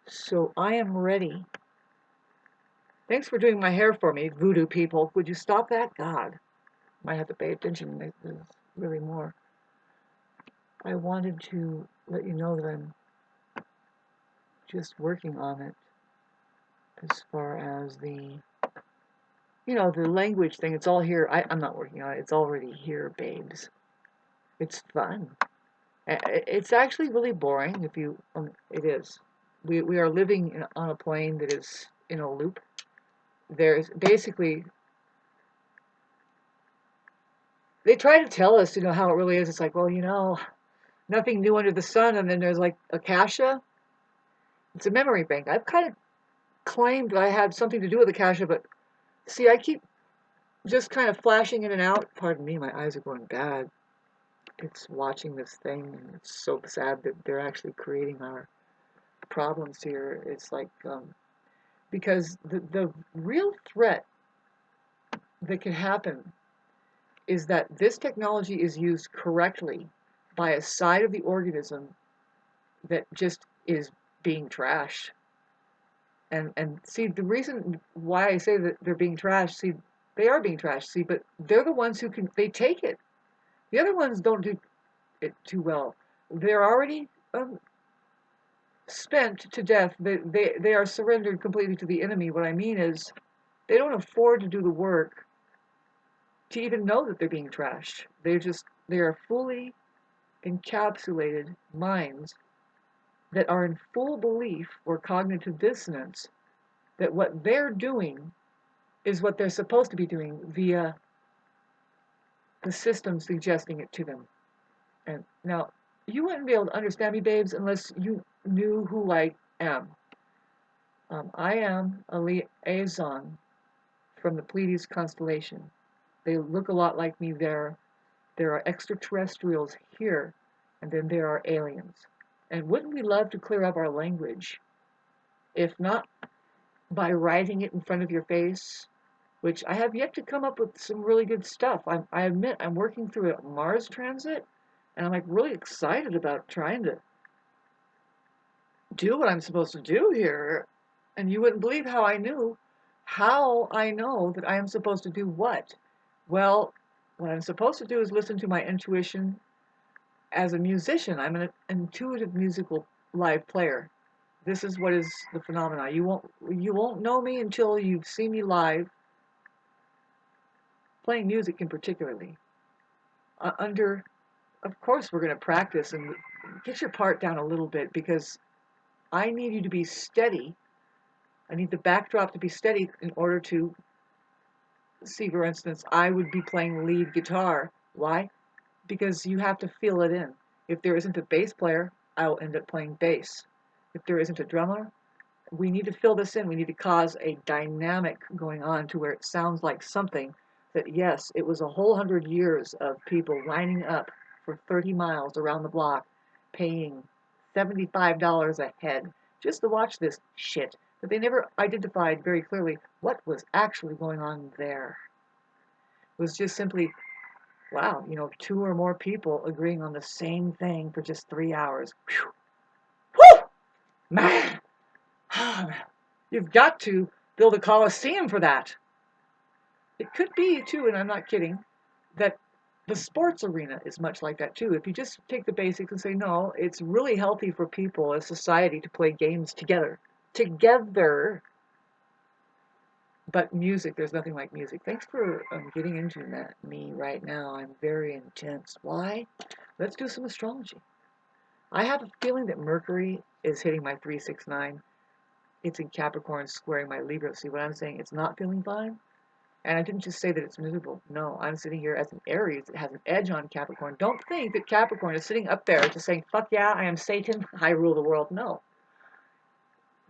So I am ready. Thanks for doing my hair for me, voodoo people. Would you stop that? God, might have to pay attention to make this really more. I wanted to let you know that I'm just working on it as far as the language thing. It's all here. I'm not working on it. It's already here, babes. It's fun. It's actually really boring if you, it is. We are living on a plane that is in a loop. There's basically, they try to tell us, how it really is. It's like, well, nothing new under the sun. And then there's like Akasha. It's a memory bank. I've kind of claimed that I had something to do with Akasha, but see, I keep just kind of flashing in and out. Pardon me, my eyes are going bad. It's watching this thing, and it's so sad that they're actually creating our problems here. It's like, because the real threat that can happen is that this technology is used correctly by a side of the organism that just is being trashed. And see, the reason why I say that they're being trashed, see, they are being trashed, see, but they're the ones who they take it. The other ones don't do it too well. They're already spent to death. They are surrendered completely to the enemy. What I mean is, they don't afford to do the work to even know that they're being trashed. They are fully encapsulated minds that are in full belief or cognitive dissonance that what they're doing is what they're supposed to be doing via the system suggesting it to them. And now, you wouldn't be able to understand me, babes, unless you knew who I am. I am a liaison from the Pleiades constellation. They look a lot like me there. There are extraterrestrials here, and then there are aliens. And wouldn't we love to clear up our language? If not by writing it in front of your face, which I have yet to come up with some really good stuff. I admit I'm working through a Mars transit, and I'm like really excited about trying to do what I'm supposed to do here. And you wouldn't believe how I know that I am supposed to do what. Well, what I'm supposed to do is listen to my intuition. As a musician, I'm an intuitive musical live player. This is what is the phenomena. You won't know me until you've seen me live playing music in particularly. Under, of course, we're going to practice and get your part down a little bit because I need you to be steady. I need the backdrop to be steady in order to see, for instance, I would be playing lead guitar. Why? Because you have to feel it in. If there isn't a bass player, I'll end up playing bass. If there isn't a drummer, we need to fill this in. We need to cause a dynamic going on to where it sounds like something that, yes, it was a whole 100 years of people lining up for 30 miles around the block, paying $75 a head just to watch this shit. But they never identified very clearly what was actually going on there. It was just simply, wow, two or more people agreeing on the same thing for just 3 hours. Whew. Woo! Man! You've got to build a coliseum for that. It could be, too, and I'm not kidding, that the sports arena is much like that, too. If you just take the basics and say, no, it's really healthy for people as society to play games together. Together. But music, there's nothing like music. Thanks for getting into me right now. I'm very intense. Why? Let's do some astrology. I have a feeling that Mercury is hitting my 369. It's in Capricorn squaring my Libra. See what I'm saying? It's not feeling fine. And I didn't just say that it's miserable. No, I'm sitting here as an Aries that has an edge on Capricorn. Don't think that Capricorn is sitting up there just saying, fuck yeah, I am Satan, I rule the world. No.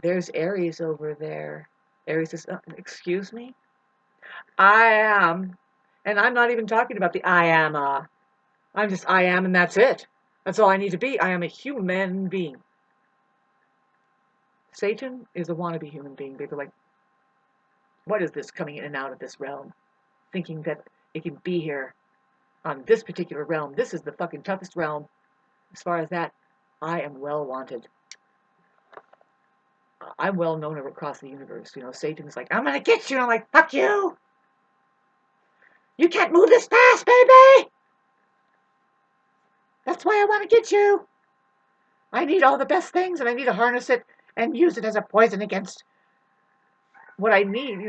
There's Aries over there. Aries says, excuse me? I am. And I'm not even talking about the I am. I'm just I am and that's it. That's all I need to be. I am a human being. Satan is a wannabe human being. They're like, what is this coming in and out of this realm? Thinking that it can be here on this particular realm. This is the fucking toughest realm. As far as that, I am well wanted. I'm well known across the universe. Satan's like, I'm gonna get you. And I'm like, fuck you. You can't move this fast, baby. That's why I want to get you. I need all the best things, and I need to harness it and use it as a poison against what I need.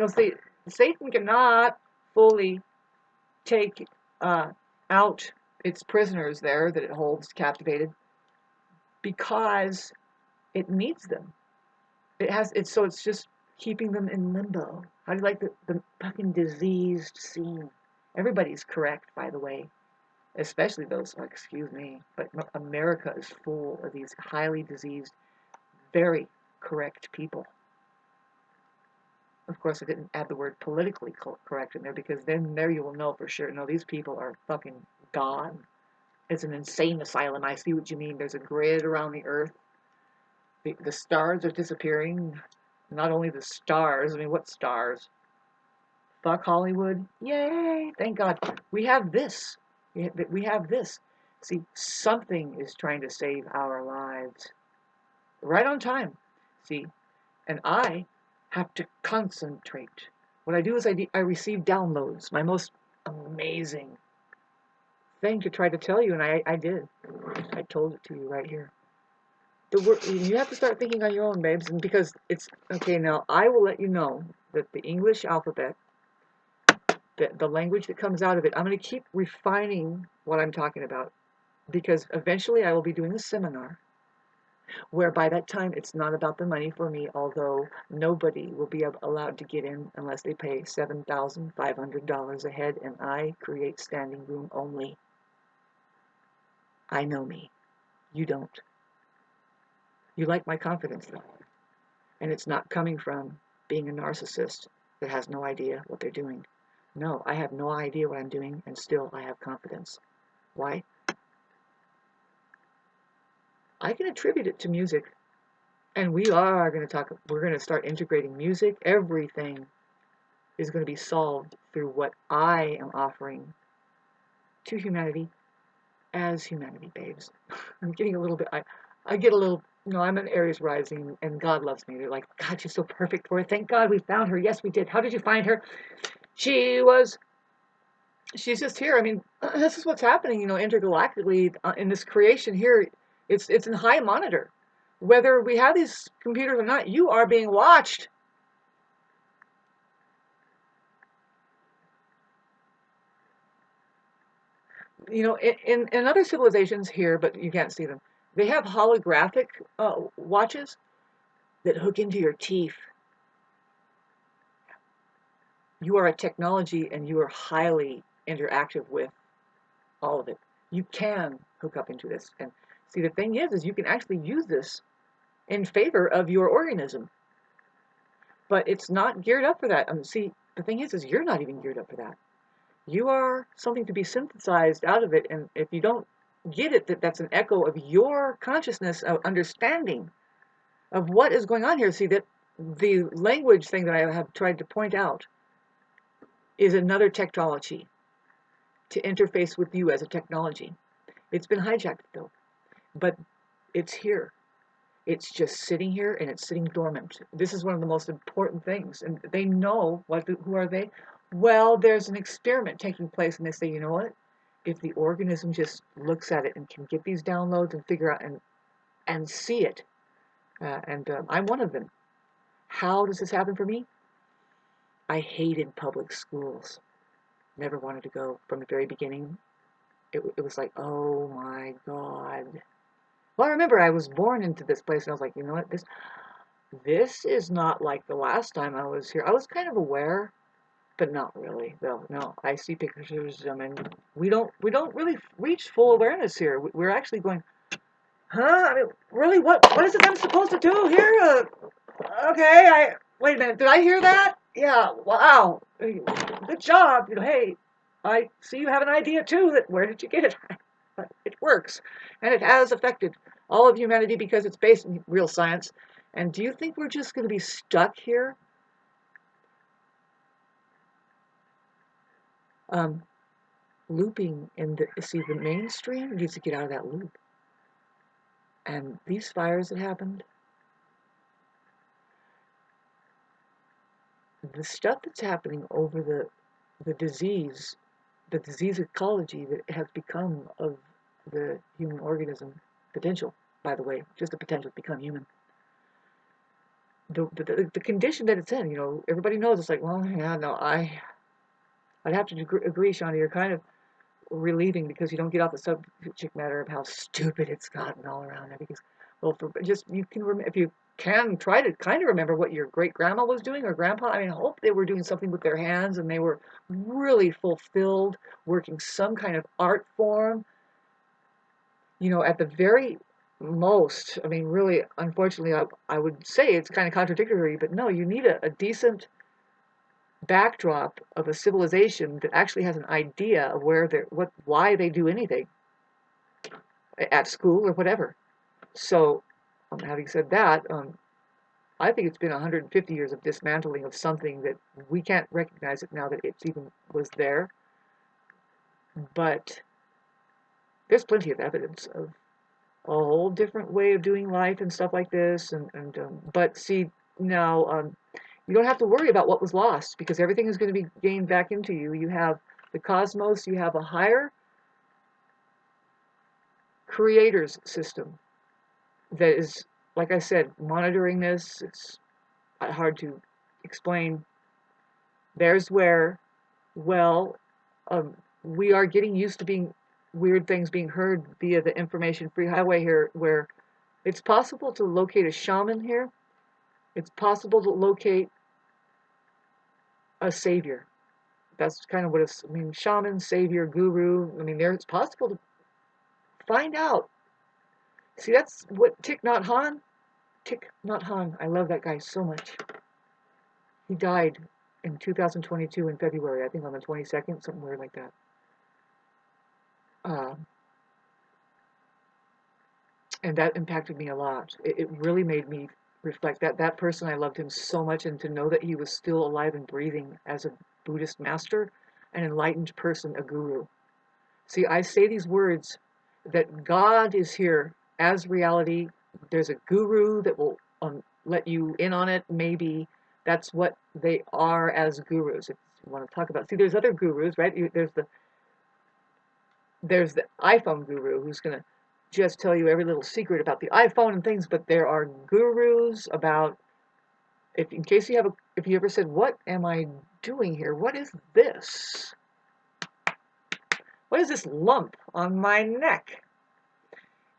Satan cannot fully take out its prisoners there that it holds captivated because it needs them. It's just keeping them in limbo. How do you like the fucking diseased scene? Everybody's correct, by the way, especially those, excuse me, but America is full of these highly diseased, very correct people. Of course, I didn't add the word politically correct in there because then there you will know for sure. No, these people are fucking gone. It's an insane asylum. I see what you mean. There's a grid around the earth. The stars are disappearing. Not only the stars, I mean, what stars? Fuck Hollywood. Yay! Thank God. We have this. We have this. See, something is trying to save our lives. Right on time. See, and I have to concentrate. What I do is I receive downloads. My most amazing thing to try to tell you, and I did. I told it to you right here. You have to start thinking on your own, babes, and because it's okay now. I will let you know that the English alphabet, the language that comes out of it, I'm going to keep refining what I'm talking about because eventually I will be doing a seminar where by that time it's not about the money for me, although nobody will be allowed to get in unless they pay $7,500 a head, and I create standing room only. I know me. You don't. You like my confidence, though. And it's not coming from being a narcissist that has no idea what they're doing. No, I have no idea what I'm doing, and still I have confidence. Why? I can attribute it to music. And we're going to start integrating music. Everything is going to be solved through what I am offering to humanity as humanity, babes. I'm getting a little bit, I get a little, I'm an Aries rising and God loves me. They're like, God, she's so perfect for it. Thank God we found her. Yes, we did. How did you find her? She's just here. I mean, this is what's happening, intergalactically in this creation here. It's in high monitor. Whether we have these computers or not, you are being watched. In other civilizations here, but you can't see them, they have holographic watches that hook into your teeth. You are a technology and you are highly interactive with all of it. You can hook up into this. And see, the thing is you can actually use this in favor of your organism. But it's not geared up for that. See, the thing is you're not even geared up for that. You are something to be synthesized out of it, and if you don't get it, that's an echo of your consciousness of understanding of what is going on here. See, that the language thing that I have tried to point out is another technology to interface with you as a technology. It's been hijacked, though, but it's here. It's just sitting here, and it's sitting dormant. This is one of the most important things, and they know who are they? Well, there's an experiment taking place, and they say, you know what? If the organism just looks at it and can get these downloads and figure out and see it, and I'm one of them. How does this happen for me? I hated public schools. Never wanted to go from the very beginning. It was like, oh my God. Well, I remember I was born into this place, and I was like, you know what? This is not like the last time I was here. I was kind of aware, but not really. Though no, I see pictures, and we don't really reach full awareness here. We're actually going, huh? I mean, really, what is it I'm supposed to do here? Okay, wait a minute. Did I hear that? Yeah. Wow. Good job. Hey, I see you have an idea too. Where did you get it? But it works, and it has affected all of humanity because it's based in real science. And do you think we're just going to be stuck here? Looping in the mainstream needs to get out of that loop. And these fires that happened, the stuff that's happening over the disease, the disease ecology that has become of the human organism, potential, by the way, just the potential to become human. The condition that it's in, everybody knows it's like, well, yeah, no, I'd have to agree, Shawnee, you're kind of relieving because you don't get off the subject matter of how stupid it's gotten all around. I think it's, well, for just, you can if you can try to kind of remember what your great grandma was doing or grandpa. I mean, I hope they were doing something with their hands and they were really fulfilled, working some kind of art form. At the very most, I mean, really, unfortunately, I would say it's kind of contradictory, but no, you need a decent backdrop of a civilization that actually has an idea of why they do anything at school or whatever. So, having said that, I think it's been 150 years of dismantling of something that we can't recognize it now that it's even was there. But there's plenty of evidence of a whole different way of doing life and stuff like this. But see, now you don't have to worry about what was lost because everything is going to be gained back into you. You have the cosmos, you have a higher creators system that is, like I said, monitoring this. It's hard to explain. There's where, well, we are getting used to being weird things being heard via the information free highway here, where it's possible to locate a shaman here. It's possible to locate a savior. That's kind of what it's, I mean, shaman, savior, guru. I mean, it's possible to find out. See, that's what Thich Nhat Hanh, I love that guy so much. He died in 2022 in February, I think on the 22nd, something weird like that. Uh, and that impacted me a lot. It really made me reflect that person, I loved him so much, and to know that he was still alive and breathing as a Buddhist master, an enlightened person, a guru. See, I say these words that God is here as reality. There's a guru that will let you in on it, maybe. That's what they are as gurus, if you want to talk about. See, there's other gurus, right? There's the iPhone guru who's going to just tell you every little secret about the iPhone and things, but there are gurus about, if you ever said, what am I doing here? What is this? What is this lump on my neck?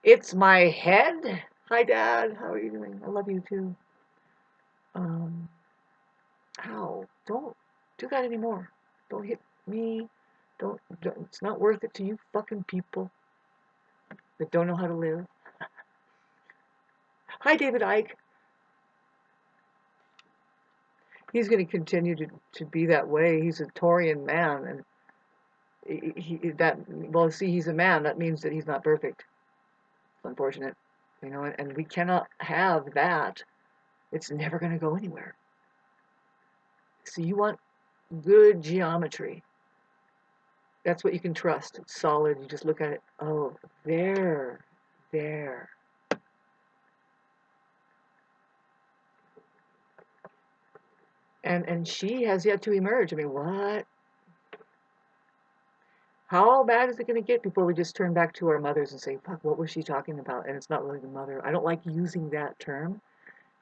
It's my head. Hi, Dad. How are you doing? I love you too. Ow. Don't do that anymore. Don't hit me. Don't. It's not worth it to you fucking people that don't know how to live. Hi, David Icke. He's going to continue to be that way. He's a Taurian man, and he's a man. That means that he's not perfect. It's unfortunate, and we cannot have that. It's never going to go anywhere. So you want good geometry. That's what you can trust. It's solid. You just look at it. Oh, there. And she has yet to emerge. I mean, what? How bad is it going to get before we just turn back to our mothers and say, fuck, what was she talking about? And it's not really the mother. I don't like using that term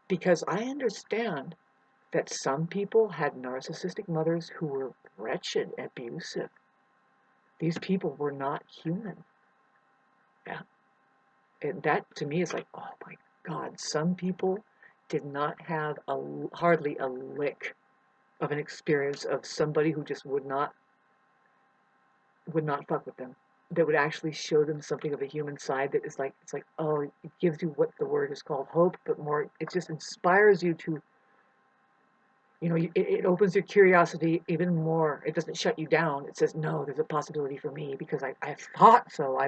because I understand that some people had narcissistic mothers who were wretched, abusive. These people were not human. Yeah. And that to me is like, oh my God, some people did not have hardly a lick of an experience of somebody who just would not fuck with them. That would actually show them something of a human side that is like, it's like, oh, it gives you what the word is called hope, but more, it just inspires you to, it opens your curiosity even more. It doesn't shut you down. It says, no, there's a possibility for me because I thought so.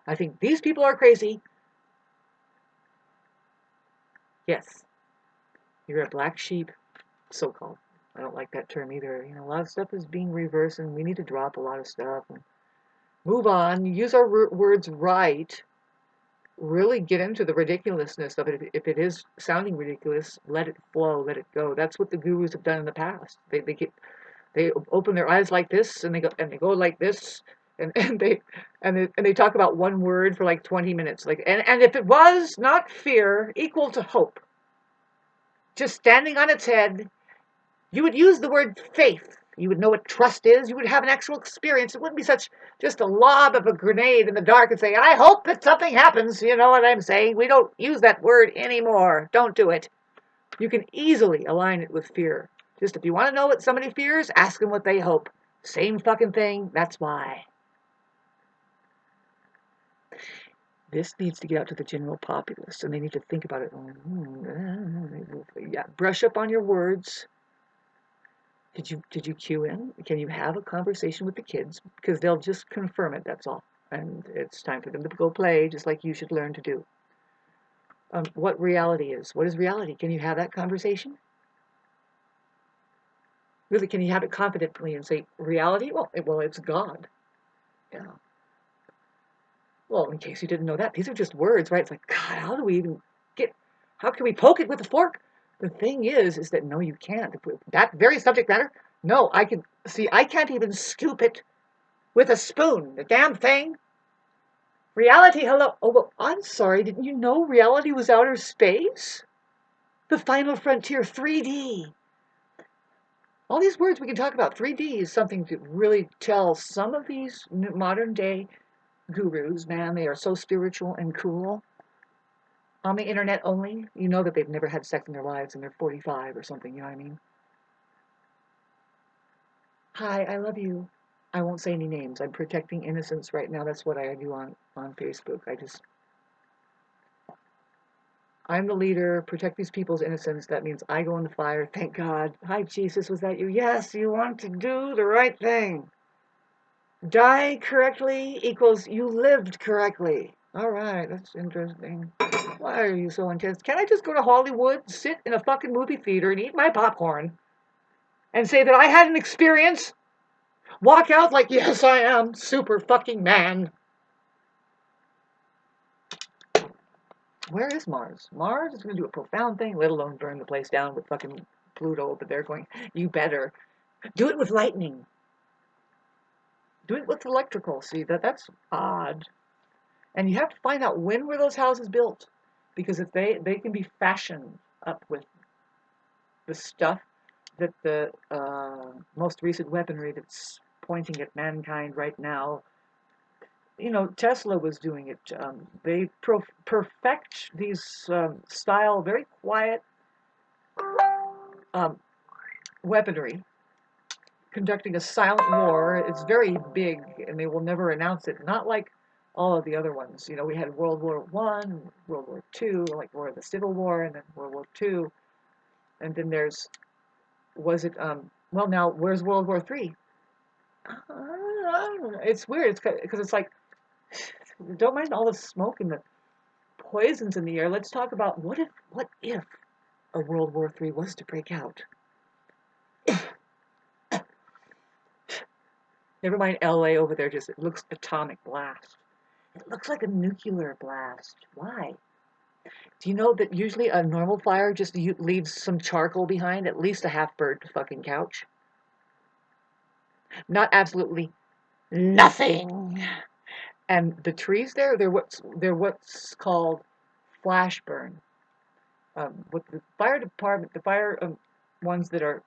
I think these people are crazy. Yes, you're a black sheep, so-called. I don't like that term either. A lot of stuff is being reversed and we need to drop a lot of stuff and move on, use our words right, really get into the ridiculousness of it. If it is sounding ridiculous, let it flow, let it go. That's what the gurus have done in the past. They open their eyes like this, and they go like this, and they talk about one word for like 20 minutes. Like, and if it was not fear equal to hope, just standing on its head, you would use the word faith. You would know what trust is. You would have an actual experience. It wouldn't be such just a lob of a grenade in the dark and say, I hope that something happens. You know what I'm saying? We don't use that word anymore. Don't do it. You can easily align it with fear. Just if you want to know what somebody fears, ask them what they hope. Same fucking thing. That's why. This needs to get out to the general populace, and they need to think about it. Yeah, brush up on your words. Did you cue in? Can you have a conversation with the kids? Because they'll just confirm it, that's all. And it's time for them to go play, just like you should learn to do. What reality is. What is reality? Can you have that conversation? Really, can you have it confidently and say, reality? Well, it's God. Yeah. Well, in case you didn't know that, these are just words, right? It's like, God, how can we poke it with a fork? The thing is that no, you can't. That very subject matter, no, I can't even scoop it with a spoon. The damn thing. Reality, hello. Oh, well, I'm sorry. Didn't you know reality was outer space? The final frontier, 3D. All these words we can talk about. 3D is something to really tell some of these modern day gurus, man. They are so spiritual and cool. On the internet only, you know that they've never had sex in their lives and they're 45 or something, you know what I mean? Hi, I love you. I won't say any names. I'm protecting innocence right now. That's what I do on Facebook. I'm the leader. Protect these people's innocence. That means I go in the fire. Thank God. Hi, Jesus. Was that you? Yes, you want to do the right thing. Die correctly equals you lived correctly. All right, that's interesting. Why are you so intense? Can I just go to Hollywood, sit in a fucking movie theater and eat my popcorn and say that I had an experience? Walk out like, yes, I am super fucking man. Where is Mars? Mars is going to do a profound thing, let alone burn the place down with fucking Pluto over there going, you better. Do it with lightning. Do it with electrical. See, that's odd. And you have to find out when were those houses built. Because if they can be fashioned up with the stuff that the most recent weaponry that's pointing at mankind right now, you know, Tesla was doing it. They perfect these style, very quiet um, weaponry, conducting a silent war. It's very big, and they will never announce it. Not like all of the other ones. You know, we had World War One, World War Two, like War of the Civil War, and then World War Two, and then well, now where's World War Three? It's weird. It's because it's like, don't mind all the smoke and the poisons in the air. Let's talk about what if a World War Three was to break out. Never mind LA over there, just it looks atomic blast. It looks like a nuclear blast. Why? Do you know that usually a normal fire just leaves some charcoal behind, at least a half burnt fucking couch? Not absolutely nothing. And the trees there, they're what's called flash burn. With the fire department, ones that are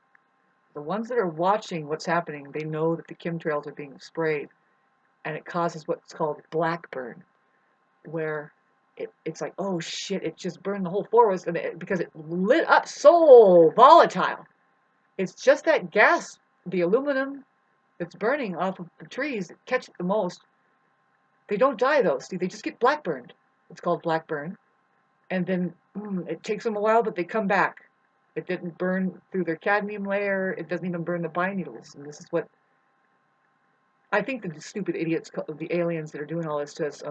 the ones that are watching what's happening, they know that the chemtrails are being sprayed, and it causes what's called black burn, where it's like, oh shit, it just burned the whole forest, and because it lit up so volatile. It's just that gas, the aluminum that's burning off of the trees that catch it the most. They don't die though. See, they just get black burned. It's called black burn, and then it takes them a while, but they come back. It didn't burn through their cadmium layer. It doesn't even burn the pine needles, and this is what I think the stupid idiots, the aliens that are doing all this to us,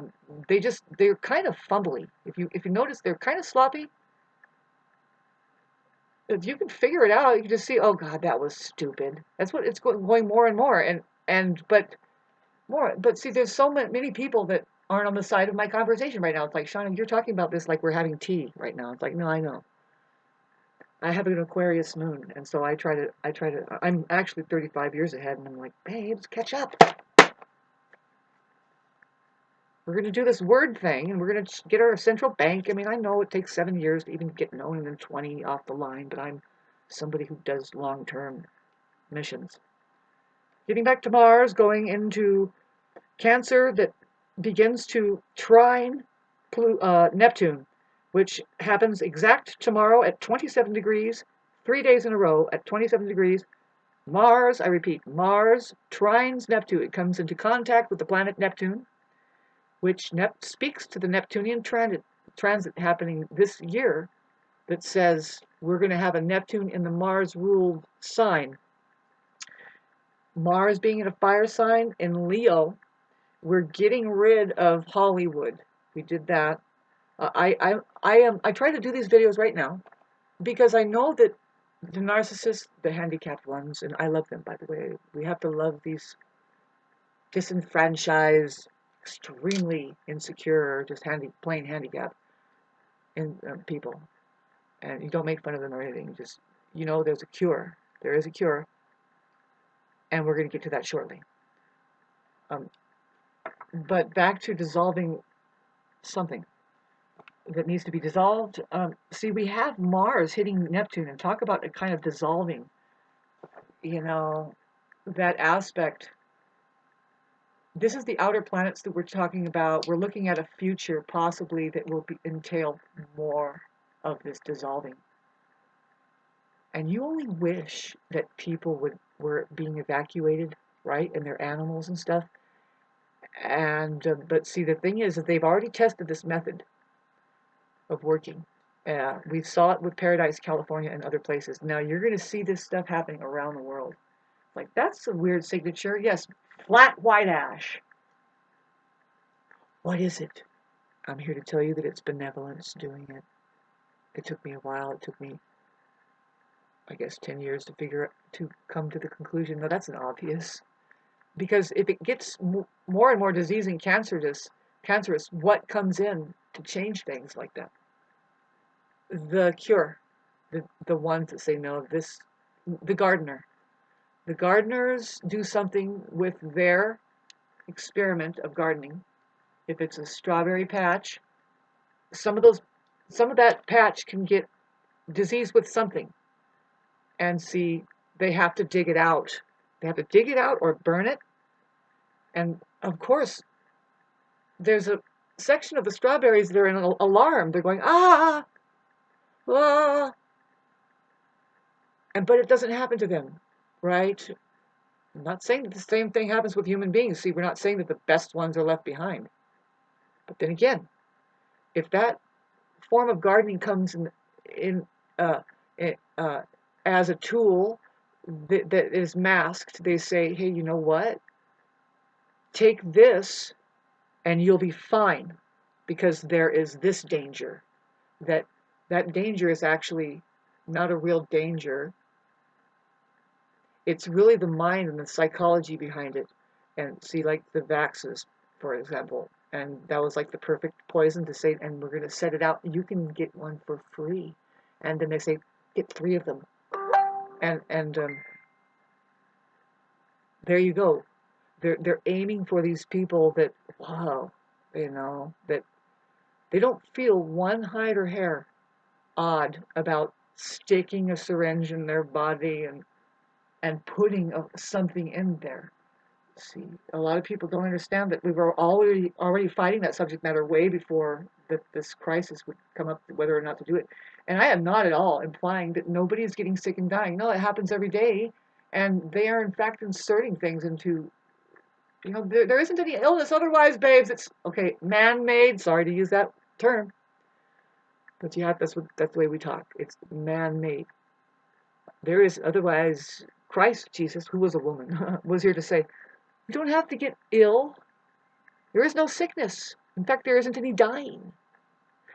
they're kind of fumbly. If you notice, they're kind of sloppy. If you can figure it out, you can just see, oh God, that was stupid. That's what it's going more and more, and but more. But see, there's so many people that aren't on the side of my conversation right now. It's like, Shauna, you're talking about this like we're having tea right now. It's like, no, I know. I have an Aquarius moon, and so I'm actually 35 years ahead, and I'm like, babes, catch up. We're going to do this word thing, and we're going to get our central bank. I mean, I know it takes 7 years to even get known, and then 20 off the line, but I'm somebody who does long-term missions. Getting back to Mars, going into Cancer that begins to trine Neptune, which happens exact tomorrow at 27 degrees, 3 days in a row at 27 degrees. Mars, I repeat, Mars trines Neptune. It comes into contact with the planet Neptune, which speaks to the Neptunian transit happening this year that says we're going to have a Neptune in the Mars-ruled sign. Mars being in a fire sign in Leo, we're getting rid of Hollywood. We did that. I try to do these videos right now because I know that the narcissists, the handicapped ones, and I love them, by the way. We have to love these disenfranchised, extremely insecure, just plain handicapped people. And you don't make fun of them or anything. There's a cure. There is a cure, and we're going to get to that shortly. But back to dissolving something that needs to be dissolved. See, we have Mars hitting Neptune, and talk about a kind of dissolving, that aspect. This is the outer planets that we're talking about. We're looking at a future possibly that will entail more of this dissolving. And you only wish that people were being evacuated, right, and their animals and stuff. And but see, the thing is that they've already tested this method of working. We saw it with Paradise, California, and other places. Now you're going to see this stuff happening around the world. Like, that's a weird signature. Yes, flat white ash. What is it? I'm here to tell you that it's benevolence doing it. It took me a while. It took me, I guess, 10 years to come to the conclusion. No, that's an obvious. Because if it gets more and more disease and cancerous, what comes in to change things like that? The cure. The ones that say no, the gardener. The gardeners do something with their experiment of gardening. If it's a strawberry patch, some of that patch can get disease with something. And see, they have to dig it out. They have to dig it out or burn it. And of course, there's a section of the strawberries that are in an alarm. They're going, ah, ah. But it doesn't happen to them, right? I'm not saying that the same thing happens with human beings. See, we're not saying that the best ones are left behind. But then again, if that form of gardening comes in as a tool that is masked, they say, hey, you know what? Take this and you'll be fine, because there is this danger. That danger is actually not a real danger. It's really the mind and the psychology behind it. And see, like the vaxes, for example, and that was like the perfect poison to say, and we're going to set it out. You can get one for free. And then they say, get 3 of them. And there you go. They're aiming for these people that, wow, that they don't feel one hide or hair odd about sticking a syringe in their body and putting something in there. See, a lot of people don't understand that we were already fighting that subject matter way before this crisis would come up, whether or not to do it. And I am not at all implying that nobody is getting sick and dying. No, it happens every day, and they are in fact inserting things into. There isn't any illness otherwise, babes. It's okay, man-made. Sorry to use that term, but that's the way we talk. It's man-made. There is otherwise. Christ Jesus, who was a woman, was here to say, you don't have to get ill. There is no sickness. In fact, there isn't any dying.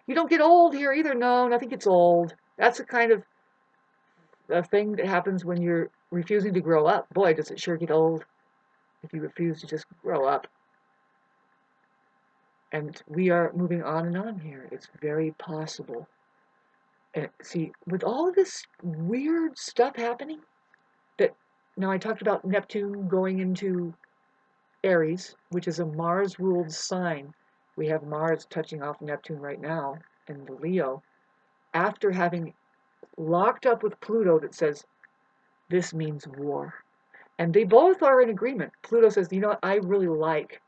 You don't get old here either. No, nothing gets old. That's a kind of a thing that happens when you're refusing to grow up. Boy, does it sure get old if you refuse to just grow up. And we are moving on and on here. It's very possible. And see, with all of this weird stuff happening, that now I talked about Neptune going into Aries, which is a Mars-ruled sign. We have Mars touching off Neptune right now in the Leo, after having locked up with Pluto that says, this means war. And they both are in agreement. Pluto says, you know what, I really like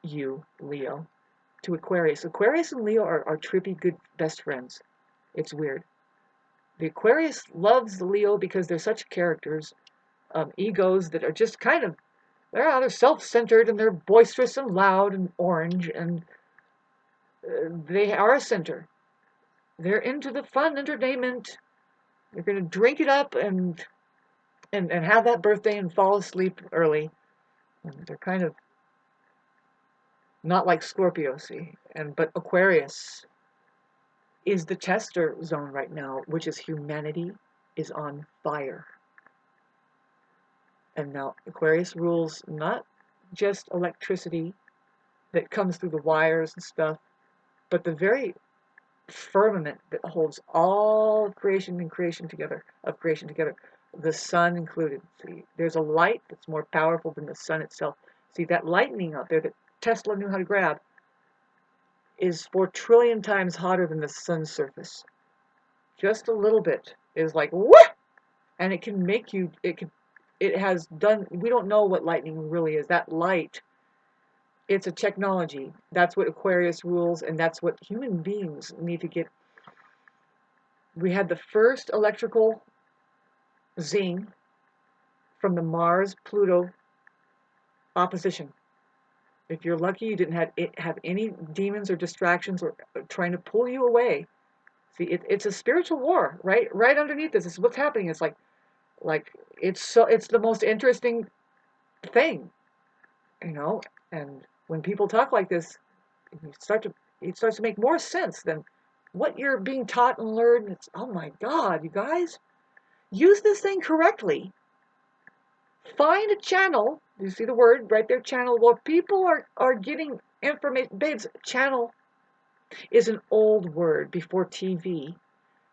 you, Leo, to Aquarius. Aquarius and Leo are trippy, good best friends. It's weird. The Aquarius loves the Leo because they're such characters, egos that are just kind of, they're self-centered and they're boisterous and loud and orange, and they are a center. They're into the fun entertainment. They're going to drink it up and have that birthday and fall asleep early. And they're kind of not like Scorpio, see. But Aquarius is the tester zone right now, which is humanity is on fire. And now Aquarius rules not just electricity that comes through the wires and stuff, but the very firmament that holds all of creation together, the sun included. See, there's a light that's more powerful than the sun itself. See, that lightning out there that Tesla knew how to grab is 4 trillion times hotter than the sun's surface. Just a little bit is like, what? And it can make you, it has done, we don't know what lightning really is. That light, it's a technology. That's what Aquarius rules, and that's what human beings need to get. We had the first electrical zing from the Mars-Pluto opposition. If you're lucky, you didn't have any demons or distractions or trying to pull you away. See, it's a spiritual war, right? Right underneath this is what's happening. It's like it's the most interesting thing, you know. And when people talk like this, it starts to make more sense than what you're being taught and learned. It's, oh my God, you guys, use this thing correctly. Find a channel. You see the word right there, channel. Well, people are getting information. Babes, channel is an old word. Before TV,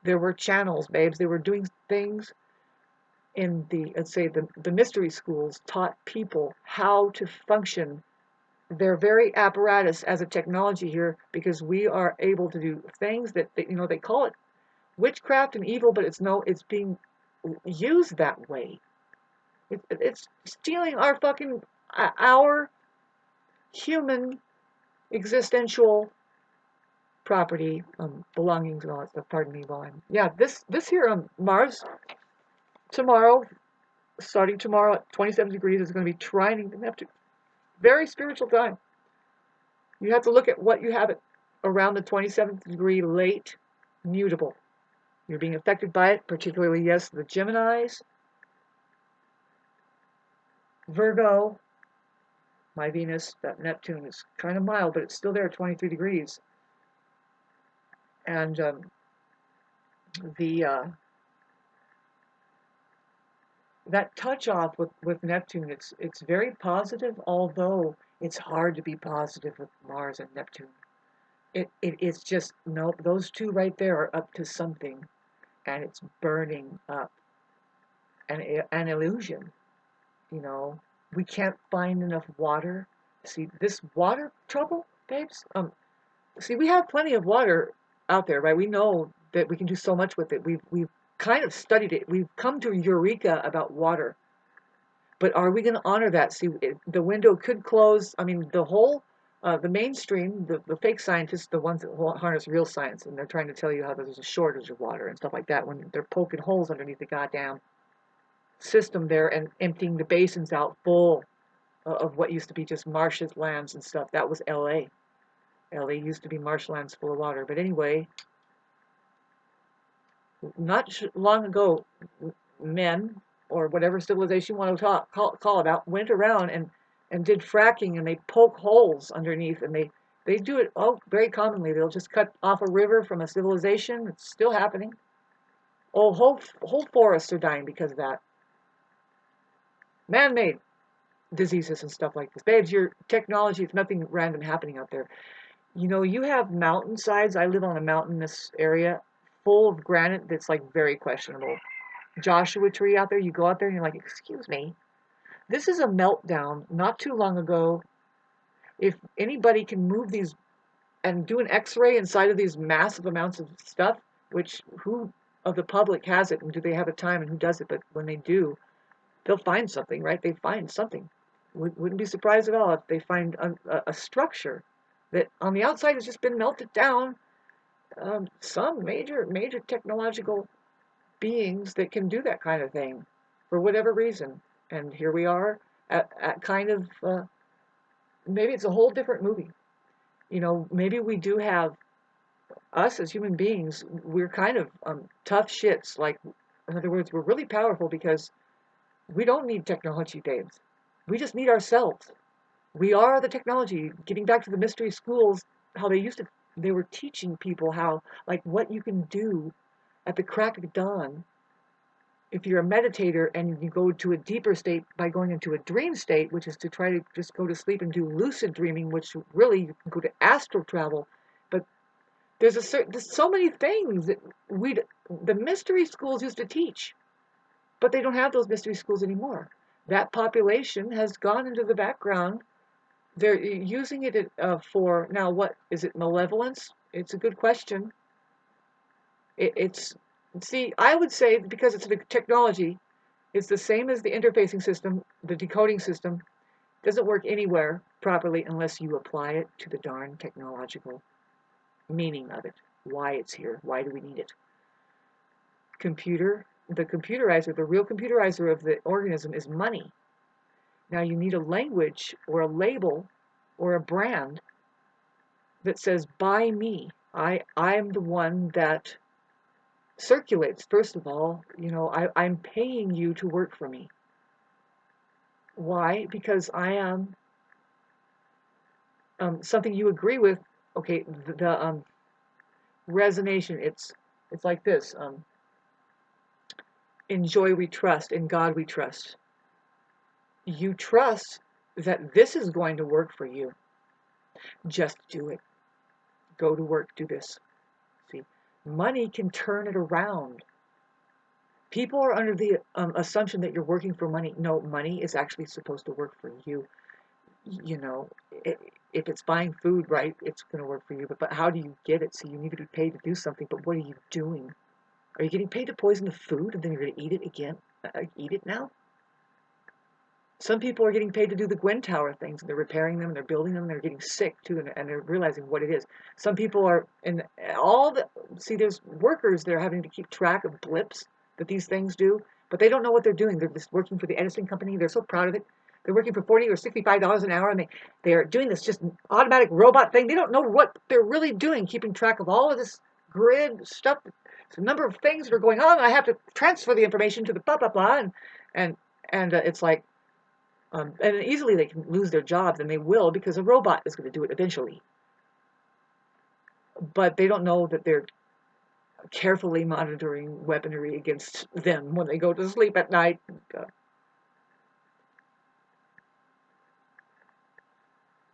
there were channels, babes. They were doing things in the, let's say, the mystery schools taught people how to function their very apparatus as a technology here, because we are able to do things that, they call it witchcraft and evil, but it's being used that way. It's stealing our fucking, our human existential property, belongings and all that stuff. Pardon me while I'm, yeah, this here, Mars, tomorrow, starting tomorrow at 27 degrees, is going to be trining the Neptune. Very spiritual time. You have to look at what you have at around the 27th degree late, mutable. You're being affected by it, particularly, yes, the Geminis, Virgo, my Venus, that Neptune is kind of mild, but it's still there at 23 degrees. And that touch off with Neptune, it's very positive, although it's hard to be positive with Mars and Neptune. It's just, no, those two right there are up to something, and it's burning up an illusion. We can't find enough water. See, this water trouble, babes, see, we have plenty of water out there, right? We know that we can do so much with it. We've kind of studied it. We've come to eureka about water. But are we going to honor that? See, the window could close. I mean, the mainstream, the fake scientists, the ones that harness real science, and they're trying to tell you how there's a shortage of water and stuff like that, when they're poking holes underneath the goddamn system there and emptying the basins out full of what used to be just marshes, lands, and stuff. That was L.A. L.A. used to be marshlands full of water. But anyway, not long ago, men, or whatever civilization you want to call it out, went around and did fracking, and they poke holes underneath, and they do it very commonly. They'll just cut off a river from a civilization. It's still happening. Whole forests are dying because of that. Man-made. diseases and stuff like this. Babes, your technology, it's nothing random happening out there. You know, you have mountainsides. I live on a mountainous area full of granite that's like very questionable. Joshua Tree out there, you go out there and you're like, excuse me, this is a meltdown not too long ago. If anybody can move these and do an x-ray inside of these massive amounts of stuff, which who of the public has it and do they have the time and who does it? But when they do, they'll find something, right? They find something. Wouldn't be surprised at all if they find a structure that on the outside has just been melted down. Some major technological beings that can do that kind of thing for whatever reason. And here we are at kind of, maybe it's a whole different movie. You know, maybe we do have, us as human beings, we're kind of tough shits. Like, in other words, we're really powerful because we don't need technology, babes. We just need ourselves. We are the technology. Getting back to the mystery schools, how they were teaching people how, like, what you can do at the crack of dawn if you're a meditator and you go to a deeper state by going into a dream state, which is to try to just go to sleep and do lucid dreaming, which really you can go to astral travel. But there's so many things that the mystery schools used to teach, but they don't have those mystery schools anymore. That population has gone into the background. They're using it for, now what is it, malevolence? It's a good question. It's, see, I would say because it's the technology, it's the same as the interfacing system, the decoding system. Doesn't work anywhere properly unless you apply it to the darn technological meaning of it. Why it's here. Why do we need it? The computerizer, the real computerizer of the organism is money. Now you need a language or a label or a brand that says, buy me. I'm the one that circulates. First of all, you know, I'm paying you to work for me. Why? Because I am something you agree with. Okay, the resonation. It's like this. In joy we trust. In God we trust. You trust that this is going to work for you. Just do it. Go to work. Do this. See, money can turn it around. People are under the assumption that you're working for money. No, money is actually supposed to work for you. You know, if it's buying food, right, it's going to work for you. But how do you get it? So you need to be paid to do something. But what are you doing? Are you getting paid to poison the food and then you're going to eat it again? Eat it now? Some people are getting paid to do the Gwen Tower things, and they're repairing them, and they're building them, and they're getting sick too, and they're realizing what it is. Some people are in all the, see, there's workers that are having to keep track of blips that these things do, but they don't know what they're doing. They're just working for the Edison company. They're so proud of it. They're working for $40 or $65 an hour, and they're doing this just automatic robot thing. They don't know what they're really doing, keeping track of all of this grid stuff. It's a number of things that are going on. And I have to transfer the information to the blah blah blah, and it's like. And easily they can lose their jobs, and they will because a robot is going to do it eventually. But they don't know that they're carefully monitoring weaponry against them when they go to sleep at night.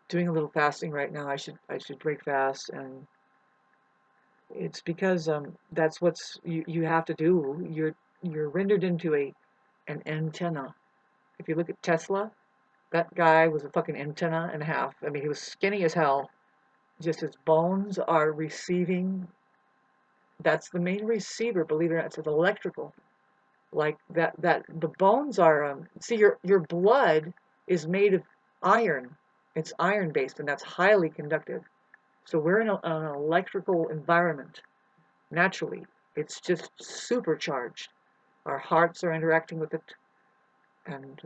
Doing a little fasting right now. I should break fast, and it's because that's what's you have to do. You're rendered into an antenna. If you look at Tesla, that guy was a fucking antenna and a half. I mean, he was skinny as hell. Just his bones are receiving. That's the main receiver, believe it or not. It's electrical. Like that the bones are see, your blood is made of iron. It's iron based, and that's highly conductive. So we're in an electrical environment. Naturally, it's just supercharged. Our hearts are interacting with it, and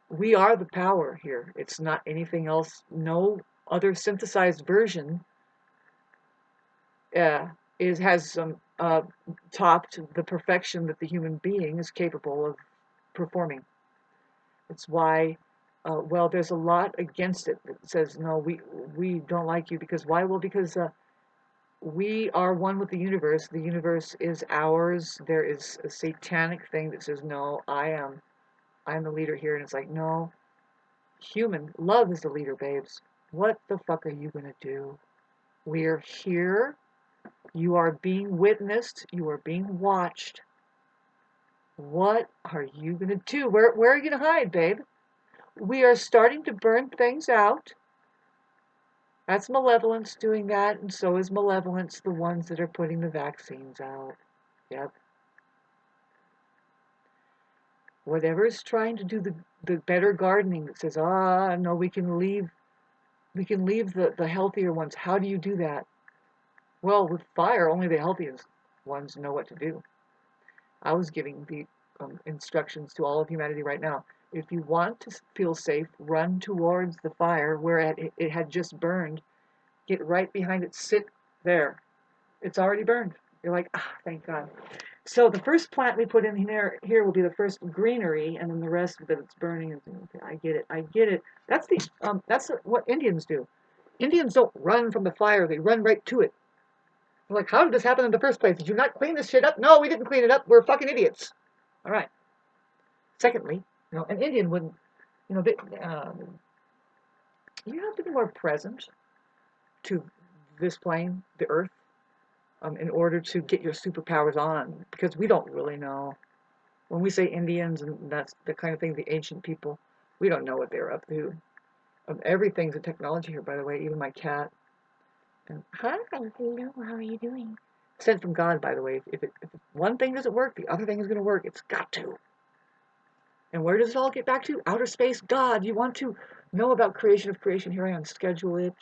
we are the power here. It's not anything else. No other synthesized version has topped the perfection that the human being is capable of performing. It's why, well, there's a lot against it that says no, we don't like you because why? Well, because we are one with the universe. The universe is ours. There is a satanic thing that says no, I'm the leader here, and it's like no. human. Love is the leader, babes. What the fuck are you gonna do? We're here. You are being witnessed. You are being watched. What are you gonna do? Where are you gonna hide, babe? We are starting to burn things out. That's malevolence doing that, and so is malevolence the ones that are putting the vaccines out. Yep. Whatever's trying to do the better gardening that says, no, we can leave the healthier ones. How do you do that? Well, with fire, only the healthiest ones know what to do. I was giving the instructions to all of humanity right now. If you want to feel safe, run towards the fire where it had just burned. Get right behind it. Sit there. It's already burned. You're like, thank God. So the first plant we put in here will be the first greenery, and then the rest that it's burning. Okay, I get it. I get it. That's what Indians do. Indians don't run from the fire; they run right to it. They're like, how did this happen in the first place? Did you not clean this shit up? No, we didn't clean it up. We're fucking idiots. All right. Secondly, an Indian wouldn't. They, you have to be more present to this plane, the Earth, in order to get your superpowers on, because we don't really know. When we say Indians, and that's the kind of thing, the ancient people, we don't know what they're up to. Everything's a technology here, by the way, even my cat. And, hi, hello, how are you doing? Sent from God, by the way. If one thing doesn't work, the other thing is going to work. It's got to. And where does it all get back to? Outer space. God, you want to know about creation of creation? Here I am, schedule it.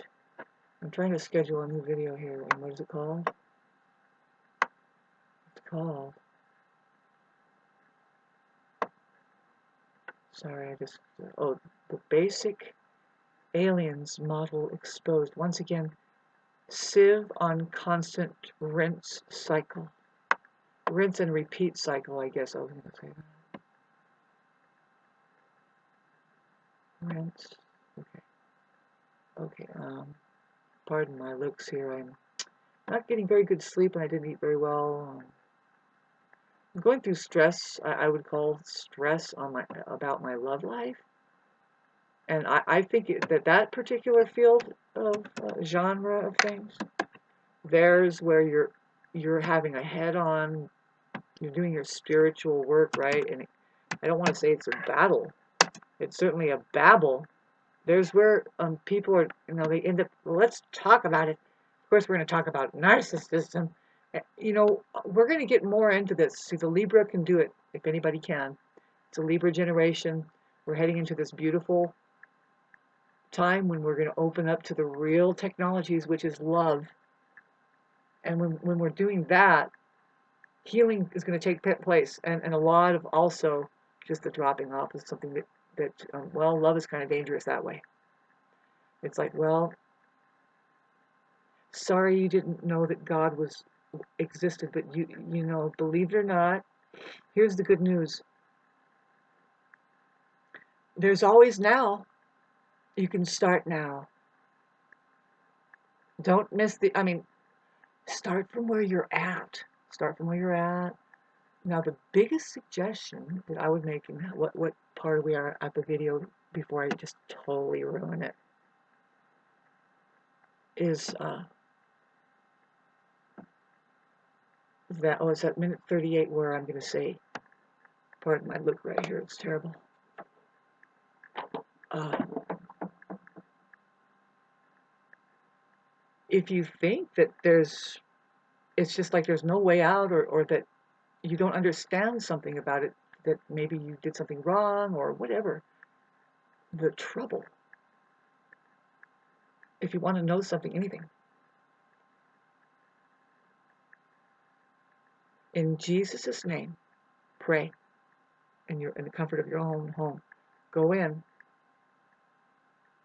I'm trying to schedule a new video here. And what is it called? It's called... Sorry, the basic aliens model exposed. Once again, sieve on constant rinse cycle. Rinse and repeat cycle, I guess I was going to say that. Rinse. Okay. Pardon my looks here. I'm not getting very good sleep and I didn't eat very well. I'm going through stress. I would call stress about my love life. And I think that particular field of genre of things, there's where you're having a head-on, you're doing your spiritual work, right? And I don't want to say it's a battle. It's certainly a babble. There's where people are, they end up, let's talk about it. Of course, we're going to talk about narcissism. We're going to get more into this. See, the Libra can do it, if anybody can. It's a Libra generation. We're heading into this beautiful time when we're going to open up to the real technologies, which is love. And when we're doing that, healing is going to take place. And a lot of also just the dropping off is something that love is kind of dangerous that way. It's like, sorry you didn't know that God existed, but you believe it or not, here's the good news. There's always now. You can start now. Don't miss start from where you're at. Start from where you're at. Now, the biggest suggestion that I would make, and what part we are at the video before I just totally ruin it, is it's at minute 38 where I'm going to say, pardon my look right here, it's terrible. If you think that it's just like there's no way out, or that you don't understand something about it, that maybe you did something wrong or whatever, the trouble, if you want to know something, anything, in Jesus' name, pray in the comfort of your own home. Go in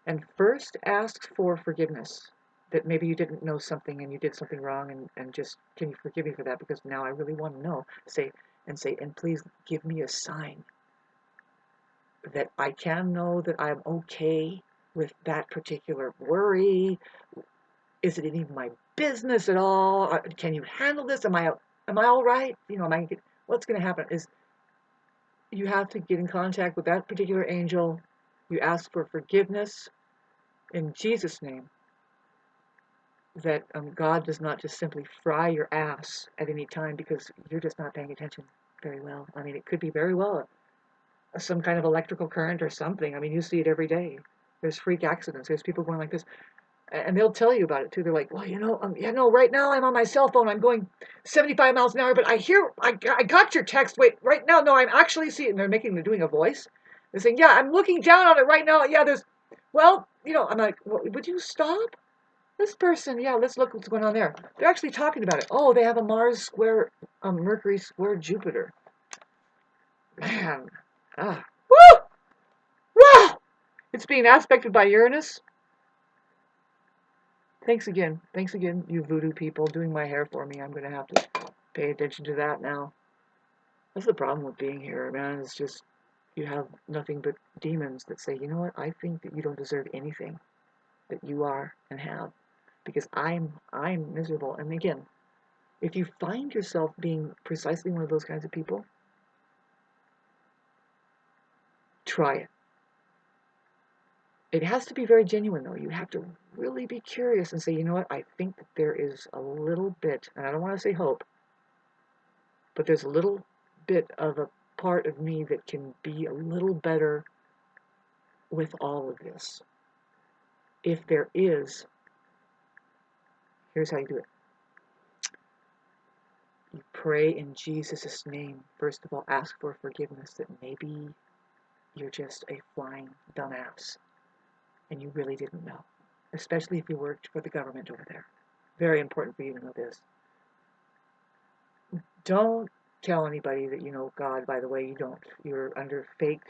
and first ask for forgiveness, that maybe you didn't know something and you did something wrong, and just, can you forgive me for that, because now I really want to know. And please give me a sign that I can know that I'm okay with that particular worry. Is it even my business at all? Can you handle this? Am I all right? What's going to happen is you have to get in contact with that particular angel, You ask for forgiveness in Jesus' name, that God does not just simply fry your ass at any time because you're just not paying attention very well. I mean, it could be very well some kind of electrical current or something. I mean, you see it every day. There's freak accidents. There's people going like this. And they'll tell you about it too. They're like, well, right now I'm on my cell phone. I'm going 75 miles an hour, but I got your text. Wait, right now, no, I'm actually seeing. And they're doing a voice. They're saying, yeah, I'm looking down on it right now. Yeah, I'm like, well, would you stop? This person, yeah, let's look what's going on there. They're actually talking about it. Oh, they have a Mars square, Mercury square Jupiter. Man, woo, woo! It's being aspected by Uranus. Thanks again, you voodoo people doing my hair for me. I'm going to have to pay attention to that now. That's the problem with being here, man. It's just you have nothing but demons that say, you know what? I think that you don't deserve anything that you are and have, because I'm miserable. And again, if you find yourself being precisely one of those kinds of people, try it. It has to be very genuine, though. You have to really be curious and say, you know what? I think that there is a little bit, and I don't want to say hope, but there's a little bit of a part of me that can be a little better with all of this. If there is, here's how you do it. You pray in Jesus' name. First of all, ask for forgiveness that maybe you're just a flying dumbass and you really didn't know, especially if you worked for the government over there. Very important for you to know this. Don't tell anybody that you know God. By the way, you don't. You're under fake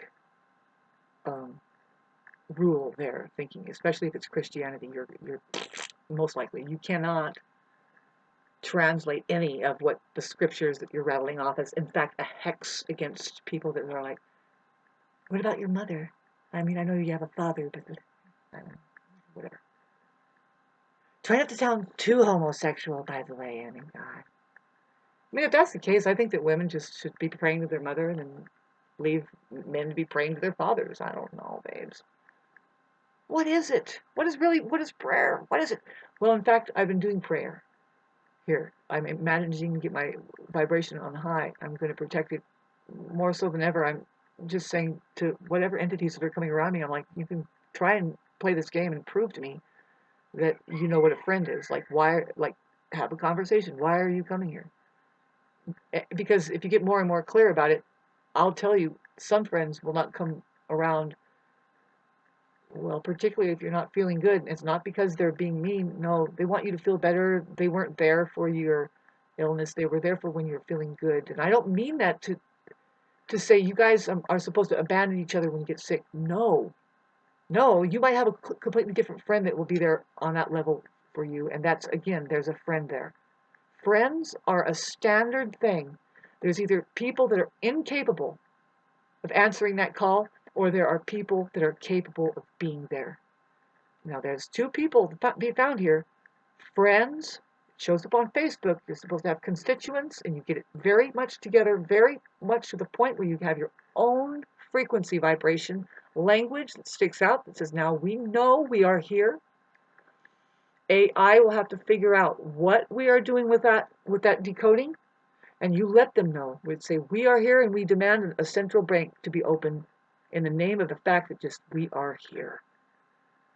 rule there, thinking, especially if it's Christianity. You're most likely, you cannot translate any of what the scriptures that you're rattling off as, in fact, a hex against people that are like, what about your mother? I mean, I know you have a father, but whatever. Try not to sound too homosexual, by the way. I mean, God. I mean, if that's the case, I think that women just should be praying to their mother and then leave men to be praying to their fathers. I don't know, babes. What is it? What is prayer? What is it? Well, in fact, I've been doing prayer. Here, I'm managing to get my vibration on high. I'm going to protect it more so than ever. I'm just saying to whatever entities that are coming around me, I'm like, you can try and play this game and prove to me that you know what a friend is. Like, why, like, have a conversation. Why are you coming here? Because if you get more and more clear about it, I'll tell you, some friends will not come around. Well, particularly if you're not feeling good. It's not because they're being mean. No, they want you to feel better. They weren't there for your illness. They were there for when you're feeling good. And I don't mean that to say you guys are supposed to abandon each other when you get sick. No. No, you might have a completely different friend that will be there on that level for you. And that's, again, there's a friend there. Friends are a standard thing. There's either people that are incapable of answering that call, or there are people that are capable of being there. Now, there's two people to be found here. Friends, it shows up on Facebook. You're supposed to have constituents, and you get it very much together, very much to the point where you have your own frequency vibration, language that sticks out that says, now we know we are here. AI will have to figure out what we are doing with that decoding, and you let them know. We'd say, we are here and we demand a central bank to be open in the name of the fact that just we are here.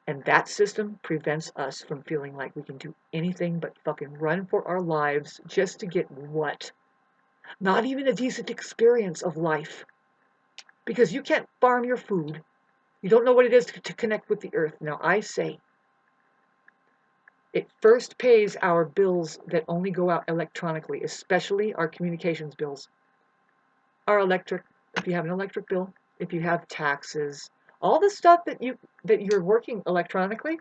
And that system prevents us from feeling like we can do anything but fucking run for our lives just to get what? Not even a decent experience of life. Because you can't farm your food. You don't know what it is to connect with the earth. Now, I say, it first pays our bills that only go out electronically, especially our communications bills. Our electric, if you have an electric bill, if you have taxes, all the stuff that you're working electronically,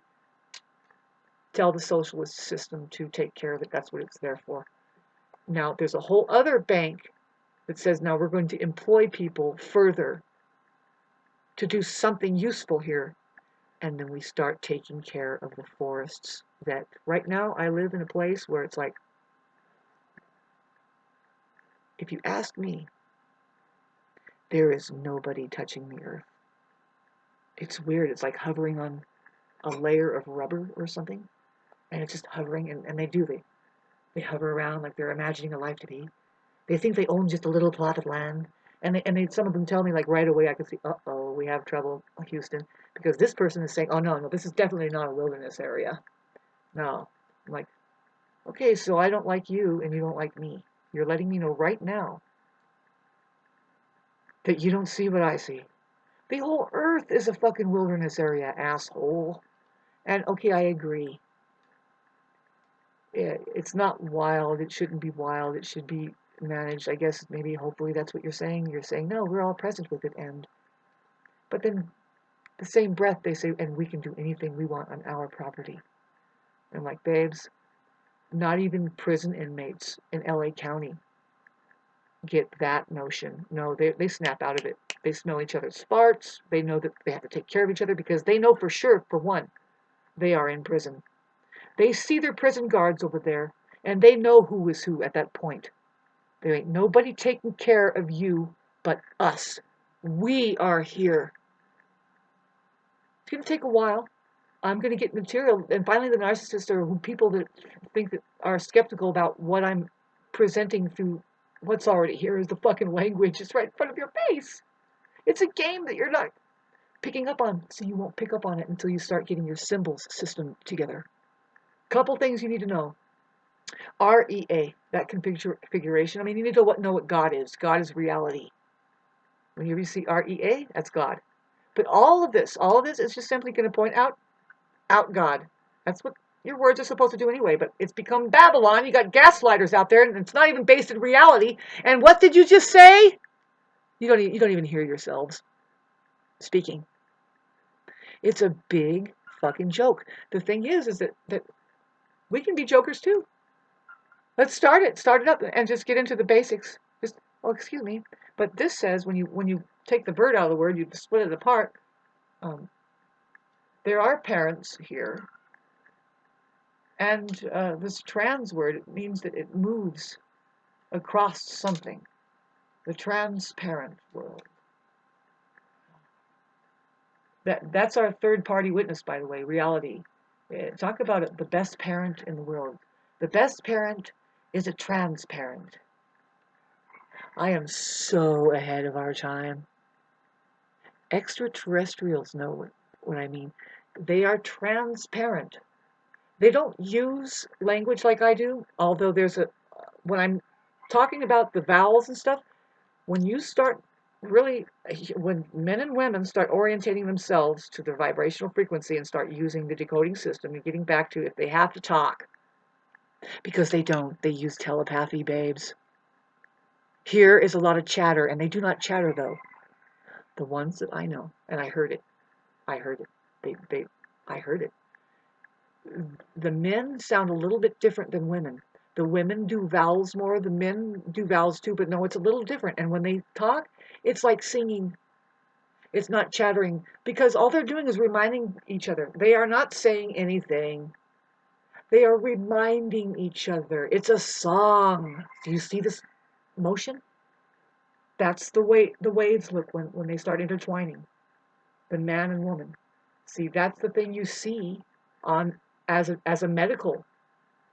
tell the socialist system to take care of it. That's what it's there for. Now, there's a whole other bank that says, now we're going to employ people further to do something useful here. And then we start taking care of the forests that right now I live in a place where it's like, if you ask me, there is nobody touching the earth. It's weird. It's like hovering on a layer of rubber or something, and it's just hovering, and they hover around like they're imagining a life to be. They think they own just a little plot of land. And some of them tell me like right away I can see, uh-oh, we have trouble, Houston, because this person is saying, oh no, this is definitely not a wilderness area. No. I'm like, okay, so I don't like you and you don't like me. You're letting me know right now that you don't see what I see. The whole earth is a fucking wilderness area, asshole. And okay, I agree. It's not wild. It shouldn't be wild. It should be managed. I guess maybe hopefully that's what you're saying. You're saying, no, we're all present with it. But then the same breath they say, and we can do anything we want on our property. I'm like, babes, not even prison inmates in LA County get that notion. No, they snap out of it. They smell each other's farts. They know that they have to take care of each other because they know for sure, for one, they are in prison. They see their prison guards over there, and they know who is who at that point. There ain't nobody taking care of you but us. We are here. It's going to take a while. I'm going to get material. And finally, the narcissists are people that think that are skeptical about what I'm presenting through what's already here is the fucking language. It's right in front of your face. It's a game that you're not picking up on, so you won't pick up on it until you start getting your symbols system together. Couple things you need to know. REA, that configuration. I mean, you need to know what God is. God is reality. When you see REA, that's God. But all of this is just simply going to point out God. That's what your words are supposed to do anyway, but it's become Babylon. You got gaslighters out there, and it's not even based in reality. And what did you just say? You don't even hear yourselves speaking. It's a big fucking joke. The thing is that we can be jokers too. Let's start it up, and just get into the basics. Just, oh, excuse me, but this says when you take the bird out of the word, you split it apart. There are parents here, and this trans word, it means that it moves across something. The transparent world. That's our third-party witness, by the way, reality. Talk about it, the best parent in the world. The best parent is a transparent. I am so ahead of our time. Extraterrestrials know what I mean. They are transparent. They don't use language like I do, although when I'm talking about the vowels and stuff, when men and women start orientating themselves to their vibrational frequency and start using the decoding system, you're getting back to if they have to talk, because they don't, they use telepathy, babes. Here is a lot of chatter, and they do not chatter though. The ones that I know, and I heard it. I heard it. I heard it. The men sound a little bit different than women. The women do vowels more, the men do vowels too, but no, it's a little different. And when they talk, it's like singing. It's not chattering, because all they're doing is reminding each other. They are not saying anything. They are reminding each other. It's a song. Do you see this motion? That's the way the waves look when they start intertwining. The man and woman. See, that's the thing you see on as a medical.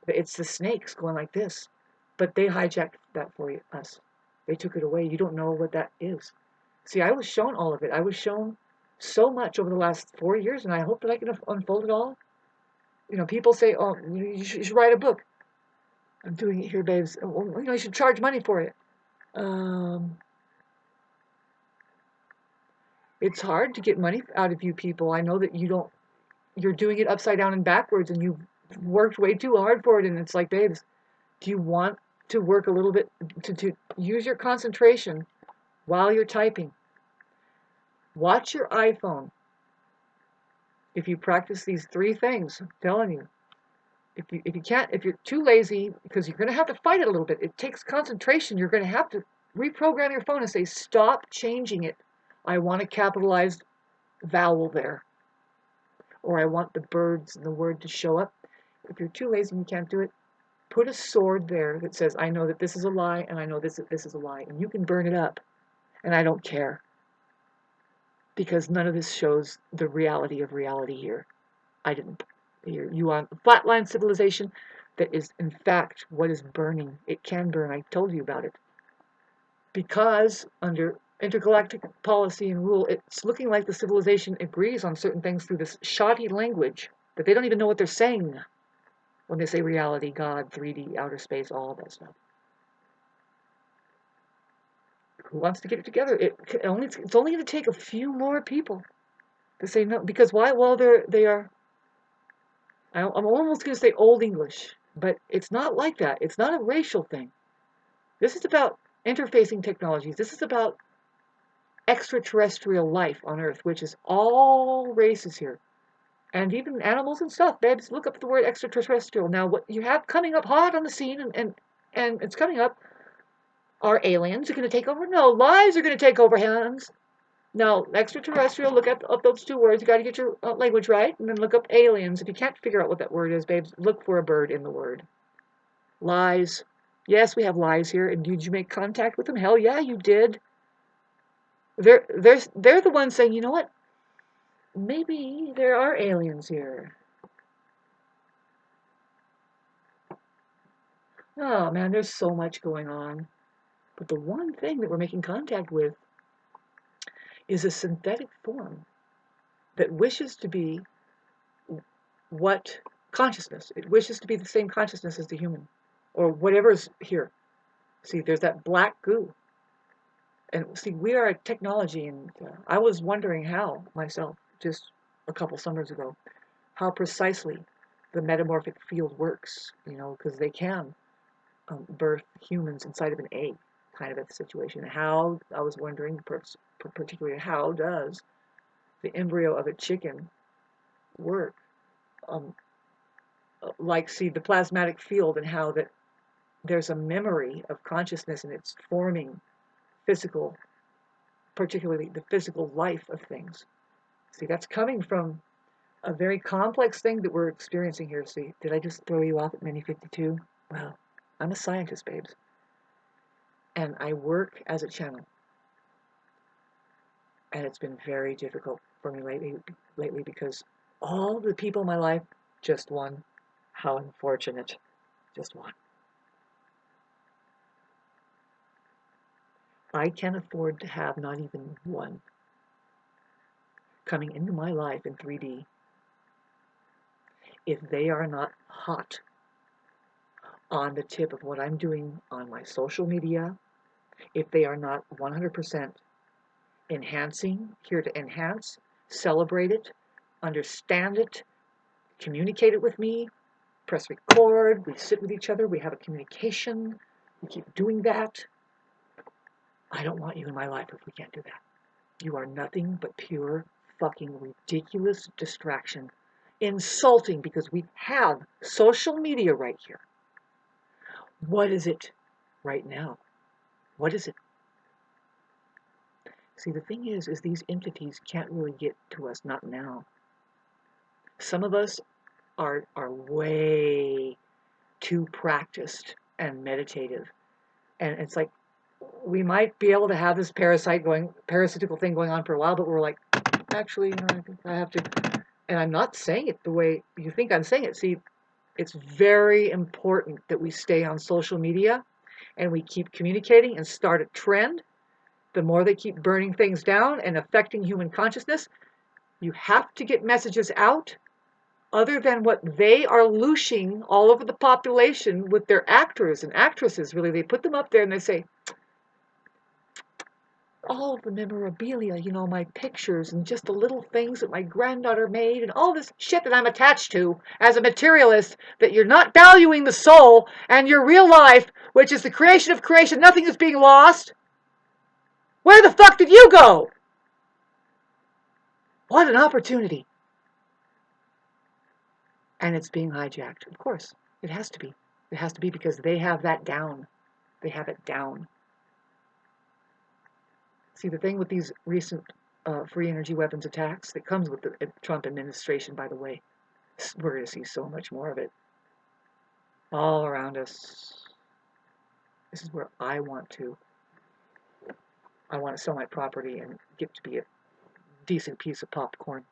It's the snakes going like this. But they hijacked that for us. They took it away. You don't know what that is. See, I was shown all of it. I was shown so much over the last 4 years, and I hope that I can unfold it all. You know, people say, oh, you should write a book. I'm doing it here, babes. You should charge money for it. It's hard to get money out of you people. I know that you're doing it upside down and backwards, and you've worked way too hard for it, and it's like, babes, do you want to work a little bit, to use your concentration while you're typing? Watch your iPhone. If you practice these 3 things, I'm telling you, if you're too lazy, because you're going to have to fight it a little bit. It takes concentration. You're going to have to reprogram your phone and say, stop changing it. I want a capitalized vowel there. Or I want the birds and the word to show up. If you're too lazy and you can't do it, put a sword there that says, I know that this is a lie, and I know this is a lie. And you can burn it up. And I don't care. because none of this shows the reality of reality here. I didn't. You want flatline civilization that is, in fact, what is burning. It can burn. I told you about it. Because under intergalactic policy and rule, it's looking like the civilization agrees on certain things through this shoddy language that they don't even know what they're saying when they say reality, God, 3D, outer space, all that stuff. Who wants to get it together? It's only going to take a few more people to say no. Because why? Well, they are. I'm almost going to say Old English, but it's not like that. It's not a racial thing. This is about interfacing technologies. This is about extraterrestrial life on Earth, which is all races here, and even animals and stuff. Babes, look up the word extraterrestrial. Now, what you have coming up hot on the scene, and it's coming up. Are aliens are going to take over? No, lies are going to take over hands. Now, extraterrestrial, look up those two words. You got to get your language right, and then look up aliens. If you can't figure out what that word is, babes, look for a bird in the word. Lies. Yes, we have lies here. And did you make contact with them? Hell yeah, you did. They're the ones saying, you know what? Maybe there are aliens here. Oh man, there's so much going on. But the one thing that we're making contact with is a synthetic form that wishes to be what consciousness. It wishes to be the same consciousness as the human, or whatever's here. See, there's that black goo. And see, we are a technology, and I was wondering how, myself, just a couple summers ago, how precisely the metamorphic field works, because they can birth humans inside of an egg, kind of a situation. How, I was wondering, particularly, how does the embryo of a chicken work? See, the plasmatic field, and how that there's a memory of consciousness, and it's forming physical, particularly the physical life of things. See, that's coming from a very complex thing that we're experiencing here. See, did I just throw you off at Mini 52? Well, I'm a scientist, babes. And I work as a channel. And it's been very difficult for me lately because all the people in my life, just one. How unfortunate. Just one. I can't afford to have not even one coming into my life in 3D if they are not hot on the tip of what I'm doing on my social media, if they are not 100% enhancing, here to enhance, celebrate it, understand it, communicate it with me, press record, we sit with each other, we have a communication, we keep doing that. I don't want you in my life if we can't do that. You are nothing but pure fucking ridiculous distraction. Insulting, because we have social media right here. What is it right now? What is it? See, the thing is these entities can't really get to us, not now. Some of us are way too practiced and meditative. And it's like, we might be able to have this parasitical thing going on for a while, but we're like, actually, I think I have to. And I'm not saying it the way you think I'm saying it. See, it's very important that we stay on social media and we keep communicating and start a trend. The more they keep burning things down and affecting human consciousness, you have to get messages out other than what they are looshing all over the population with their actors and actresses. Really, they put them up there and they say, all of the memorabilia, my pictures and just the little things that my granddaughter made and all this shit that I'm attached to as a materialist, that you're not valuing the soul and your real life, which is the creation of creation. Nothing is being lost. Where the fuck did you go? What an opportunity. And it's being hijacked. Of course, it has to be. It has to be, because they have that down. They have it down. See, the thing with these recent free energy weapons attacks that comes with the Trump administration, by the way, we're going to see so much more of it all around us. This is where I want to sell my property and get to be a decent piece of popcorn.